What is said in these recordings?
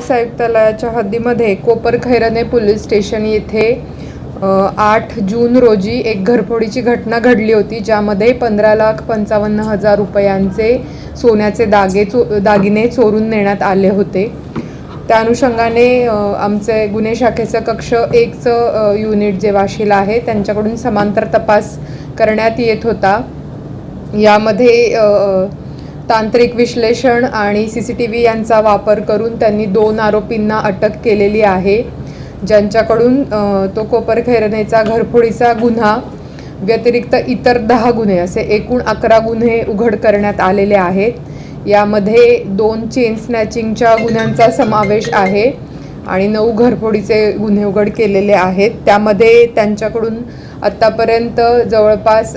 Police आयुक्तालयाच्या हद्दीमध्ये Koparkhairane police station येथे 8 जून रोजी एक घरफोडीची घटना घडली होती, ज्यामध्ये 15,55,000 रुपयांचे सोन्याचे दागिने चोरून नेण्यात आले होते। त्या अनुषंगाने आमचे गुन्हे शाखेचं कक्ष 1चं युनिट जे वाशीला आहे त्यांच्याकडून समांतर तपास करण्यात येत होता। यामध्ये तांत्रिक विश्लेषण आणि CCTV यांचा वापर करून त्यांनी 2 आरोपींना अटक केलेली आहे, ज्यांच्याकडून तो कोपरखैरणेचा घरफोडीचा गुन्हा व्यतिरिक्त इतर 10 गुन्हे असे एकूण 11 गुन्हे उघड करण्यात आलेले आहेत। यामध्ये 2 चेन स्नॅचिंगच्या गुन्ह्यांचा समावेश आहे आणि 9 घरफोडीचे गुन्हे उघड केलेले आहेत। त्यामध्ये त्यांच्याकडून आत्तापर्यंत जवळपास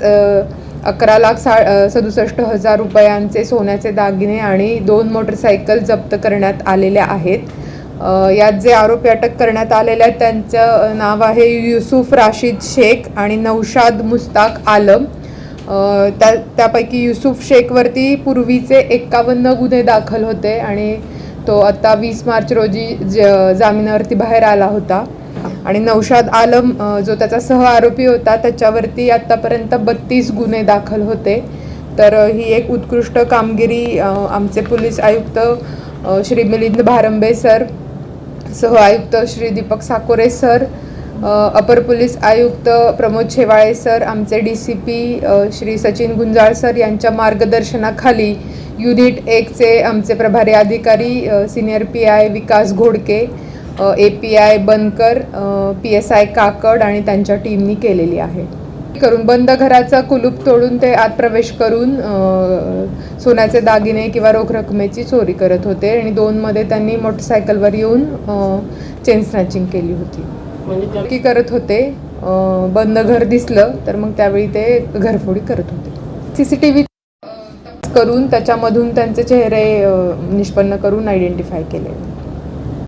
11,67,000 रुपयांचे सोन्याचे दागिने आणि 2 मोटरसायकल जप्त करण्यात आलेल्या आहेत। यात जे आरोपी अटक करण्यात आलेले आहेत त्यांचं नाव आहे युसुफ राशीद शेख आणि नौशाद मुस्ताक आलम। त्यापैकी युसुफ शेखवरती पूर्वीचे 51 गुन्हे दाखल होते आणि तो आता 20 मार्च रोजी जामिनावरती बाहेर आला होता। आणि नौशाद आलम जो त्याचा सह आरोपी होता त्याच्यावरती आत्तापर्यंत 32 गुन्हे दाखल होते। तर ही एक उत्कृष्ट कामगिरी आमचे पोलीस आयुक्त श्री मिलिंद भारंबे सर, सह आयुक्त श्री दीपक साकोरे सर, अपर पोलीस आयुक्त प्रमोद शेवाळे सर, आमचे DCP श्री सचिन गुंजाळ सर यांच्या मार्गदर्शनाखाली युनिट 1चे आमचे प्रभारी अधिकारी सिनियर PI विकास घोडके, API बनकर, PSI काकड आणि त्यांच्या टीमनी केलेली आहे। करून बंद घराचा कुलूप तोडून ते आत प्रवेश करून सोन्याचे दागिने किंवा रोख रकमेची चोरी करत होते आणि 2 मध्ये त्यांनी मोटरसायकलवर येऊन चेन स्नॅचिंग केली होती। म्हणजे करत होते, बंद घर दिसलं तर मग त्यावेळी ते घरफोडी करत होते। CCTV करून त्याच्यामधून त्यांचे चेहरे निष्पन्न करून आयडेंटिफाय केले।